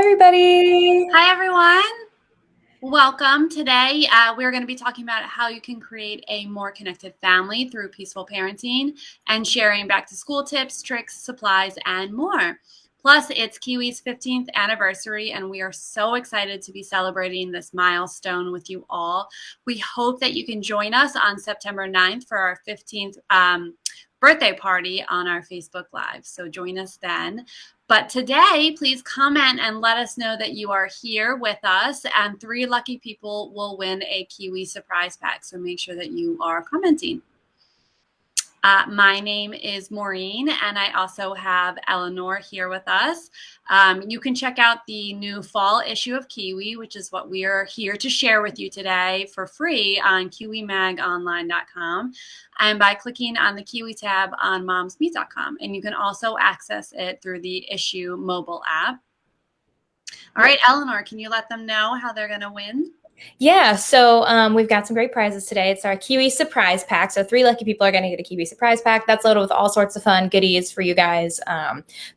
everybody. Hi, everyone. Welcome. Today, we're going to be talking about how you can create a more connected family through peaceful parenting and sharing back to school tips, tricks, supplies, and more. Plus, it's Kiwi's 15th anniversary, and we are so excited to be celebrating this milestone with you all. We hope that you can join us on September 9th for our 15th birthday party on our Facebook Live. So join us then. But today, please comment and let us know that you are here with us, and 3 lucky people will win a Kiwi surprise pack. So make sure that you are commenting. My name is Maureen, and I also have Eleanor here with us. You can check out the new fall issue of Kiwi, which is what we are here to share with you today for free on kiwimagonline.com and by clicking on the Kiwi tab on momsmeet.com. And you can also access it through the issue mobile app. All right, Eleanor, can you let them know how they're going to win? Yeah, so we've got some great prizes today. It's our Kiwi surprise pack. So 3 lucky people are going to get a Kiwi surprise pack. That's loaded with all sorts of fun goodies for you guys,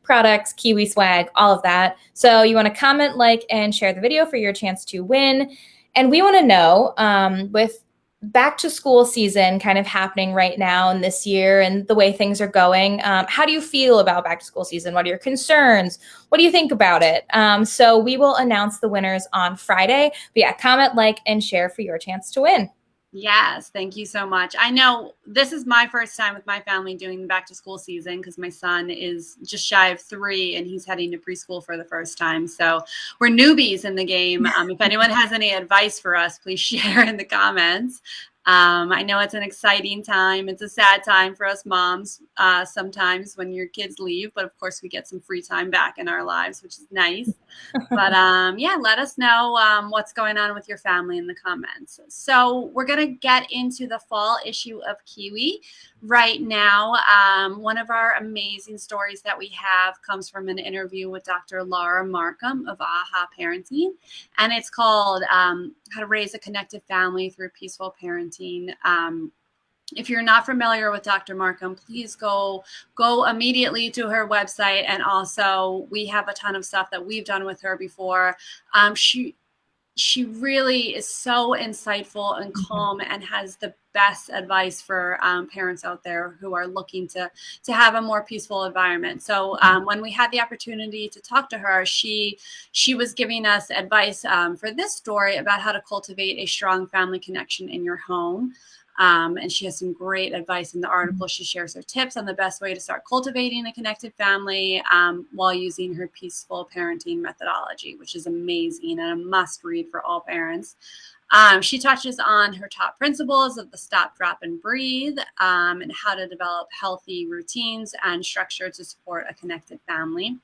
products, Kiwi swag, all of that. So you want to comment, like, and share the video for your chance to win. And we want to know, with back to school season kind of happening right now and this year and the way things are going, how do you feel about back to school season? What are your concerns? What do you think about it? So we will announce the winners on Friday. But yeah, comment, like, and share for your chance to win. Yes, thank you so much. I know this is my first time with my family doing the back to school season because my son is just shy of 3 and he's heading to preschool for the first time. So we're newbies in the game. If anyone has any advice for us, please share in the comments. I know it's an exciting time. It's a sad time for us moms sometimes when your kids leave, but of course we get some free time back in our lives, which is nice. But yeah, let us know what's going on with your family in the comments. So we're going to get into the fall issue of Kiwi right now. One of our amazing stories that we have comes from an interview with Dr. Laura Markham of AHA Parenting, and it's called How to Raise a Connected Family Through Peaceful Parenting. If you're not familiar with Dr. Markham, please go immediately to her website. And also, we have a ton of stuff that we've done with her before. She really is so insightful and calm and has the best advice for parents out there who are looking to have a more peaceful environment. So when we had the opportunity to talk to her, she was giving us advice for this story about how to cultivate a strong family connection in your home. And she has some great advice in the article. She shares her tips on the best way to start cultivating a connected family while using her peaceful parenting methodology, which is amazing and a must read for all parents. She touches on her top principles of the stop, drop, and breathe, and how to develop healthy routines and structure to support a connected family.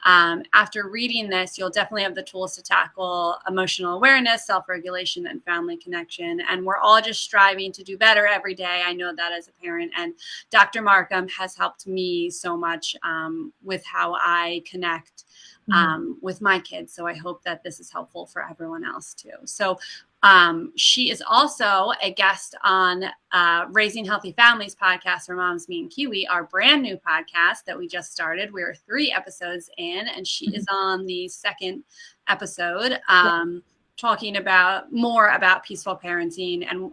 After reading this, you'll definitely have the tools to tackle emotional awareness, self-regulation, and family connection. And we're all just striving to do better every day. I know that as a parent. And Dr. Markham has helped me so much with how I connect with my kids. So I hope that this is helpful for everyone else too. So she is also a guest on Raising Healthy Families podcast for Moms Me and Kiwi, our brand new podcast that we just started. We're 3 episodes in, and she is on the 2nd episode talking more about peaceful parenting and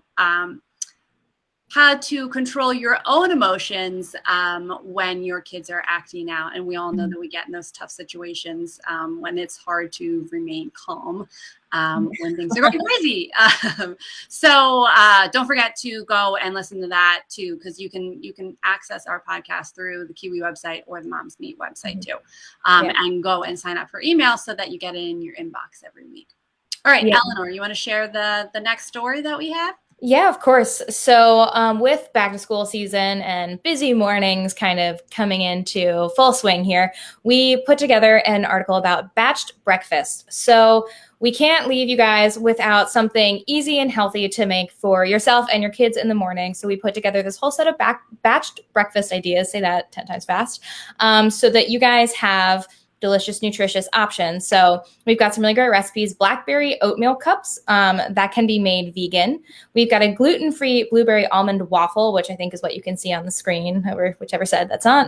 how to control your own emotions when your kids are acting out. And we all know that we get in those tough situations when it's hard to remain calm when things are going crazy. So don't forget to go and listen to that too, because you can access our podcast through the Kiwi website or the Moms Meet website too, and go and sign up for email so that you get it in your inbox every week. All right, Eleanor, you want to share the next story that we have? Yeah, of course. So with back to school season and busy mornings kind of coming into full swing here, we put together an article about batched breakfast. So we can't leave you guys without something easy and healthy to make for yourself and your kids in the morning. So we put together this whole set of batched breakfast ideas, say that 10 times fast, so that you guys have delicious, nutritious options. So we've got some really great recipes. Blackberry oatmeal cups that can be made vegan. We've got a gluten-free blueberry almond waffle, which I think is what you can see on the screen, whichever side that's on.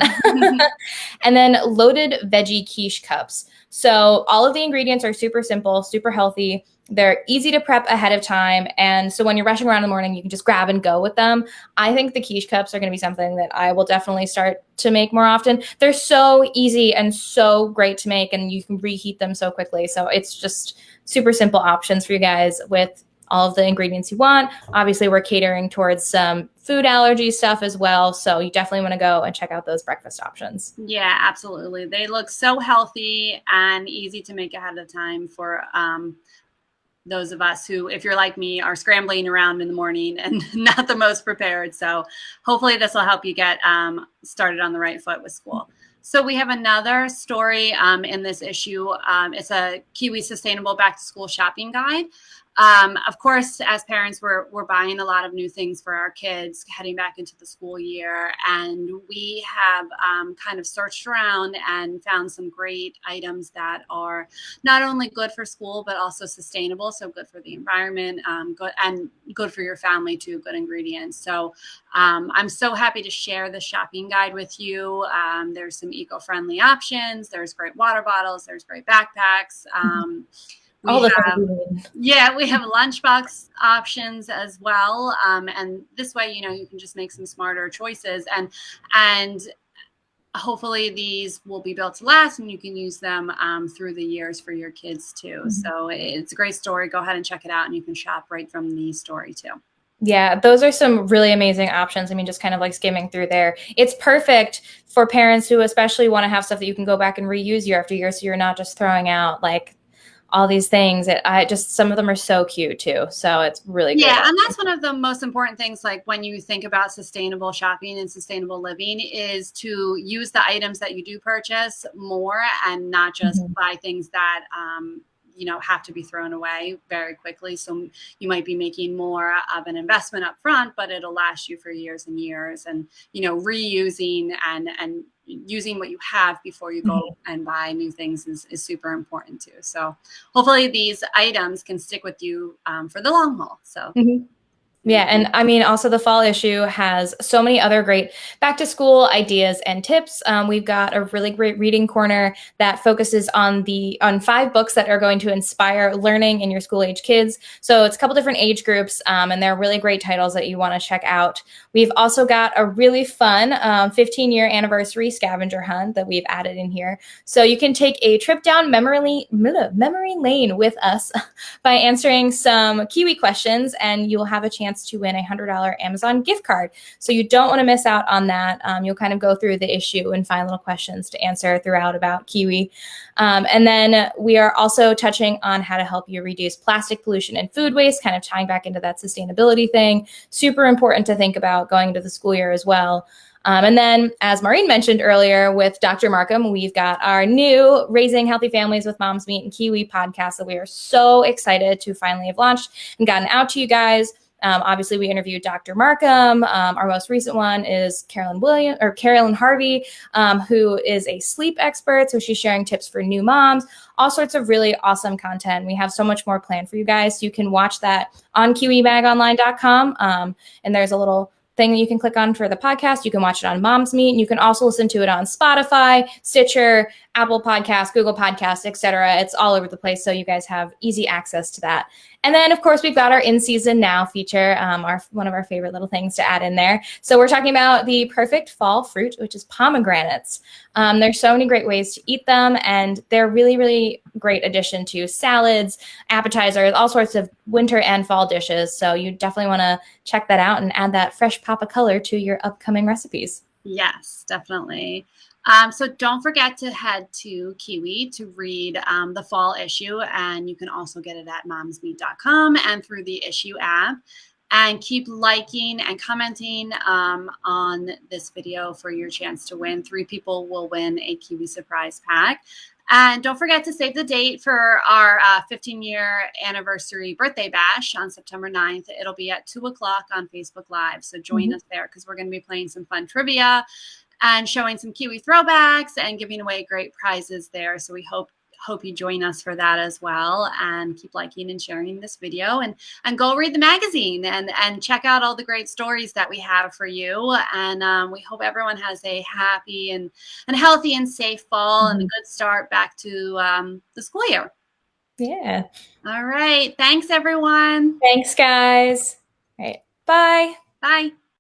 And then loaded veggie quiche cups. So all of the ingredients are super simple, super healthy. They're easy to prep ahead of time. And so when you're rushing around in the morning, you can just grab and go with them. I think the quiche cups are going to be something that I will definitely start to make more often. They're so easy and so great to make, and you can reheat them so quickly. So it's just super simple options for you guys with all of the ingredients you want. Obviously, we're catering towards some food allergy stuff as well. So you definitely want to go and check out those breakfast options. Yeah, absolutely. They look so healthy and easy to make ahead of time for those of us who, if you're like me, are scrambling around in the morning and not the most prepared. So hopefully this will help you get started on the right foot with school. So we have another story in this issue. It's a Kiwi Sustainable Back to School Shopping Guide. Of course, as parents, we're buying a lot of new things for our kids heading back into the school year. And we have kind of searched around and found some great items that are not only good for school, but also sustainable. So good for the environment, good for your family too, good ingredients. So I'm so happy to share the shopping guide with you. There's some eco-friendly options. There's great water bottles. There's great backpacks. We have lunchbox options as well. And this way, you can just make some smarter choices and hopefully these will be built to last and you can use them through the years for your kids too. Mm-hmm. So it's a great story. Go ahead and check it out and you can shop right from the story too. Yeah, those are some really amazing options. I mean, just kind of like skimming through there. It's perfect for parents who especially want to have stuff that you can go back and reuse year after year. So you're not just throwing out like all these things. Some of them are so cute too. So it's really great. Yeah. And that's one of the most important things, like when you think about sustainable shopping and sustainable living, is to use the items that you do purchase more and not just buy things that, have to be thrown away very quickly. So you might be making more of an investment up front, but it'll last you for years and years. And, reusing and using what you have before you go and buy new things is super important too. So hopefully these items can stick with you for the long haul. So. Yeah. And I mean, also the fall issue has so many other great back to school ideas and tips. We've got a really great reading corner that focuses on 5 books that are going to inspire learning in your school age kids. So it's a couple different age groups and they're really great titles that you want to check out. We've also got a really fun 15-year anniversary scavenger hunt that we've added in here. So you can take a trip down memory lane with us by answering some Kiwi questions and you'll have a chance to win a $100 Amazon gift card. So you don't want to miss out on that. You'll kind of go through the issue and find little questions to answer throughout about Kiwi. And then we are also touching on how to help you reduce plastic pollution and food waste, kind of tying back into that sustainability thing. Super important to think about going into the school year as well. And then, as Maureen mentioned earlier with Dr. Markham, we've got our new Raising Healthy Families with Moms Meet and Kiwi podcast that we are so excited to finally have launched and gotten out to you guys. Obviously, we interviewed Dr. Markham. Our most recent one is Carolyn Harvey, who is a sleep expert. So she's sharing tips for new moms, all sorts of really awesome content. We have so much more planned for you guys. So you can watch that on kiwimagonline.com. And there's a little thing that you can click on for the podcast. You can watch it on Moms Meet, and you can also listen to it on Spotify, Stitcher, Apple Podcasts, Google Podcasts, etc. It's all over the place, so you guys have easy access to that. And then, of course, we've got our In Season Now feature, one of our favorite little things to add in there. So we're talking about the perfect fall fruit, which is pomegranates. There's so many great ways to eat them, and they're really, really great addition to salads, appetizers, all sorts of winter and fall dishes. So you definitely want to check that out and add that fresh pop of color to your upcoming recipes. Yes, definitely. So don't forget to head to Kiwi to read the fall issue, and you can also get it at momsmeet.com and through the issue app. And keep liking and commenting on this video for your chance to win. 3 people will win a Kiwi surprise pack. And don't forget to save the date for our 15-year anniversary birthday bash on September 9th. It'll be at 2 o'clock on Facebook Live. So join us there because we're going to be playing some fun trivia and showing some Kiwi throwbacks and giving away great prizes there. So we hope hope you join us for that as well, and keep liking and sharing this video, and go read the magazine and check out all the great stories that we have for you. And we hope everyone has a happy and healthy and safe fall and a good start back to the school year. Yeah. All right. Thanks, everyone. Thanks, guys. All right. Bye. Bye.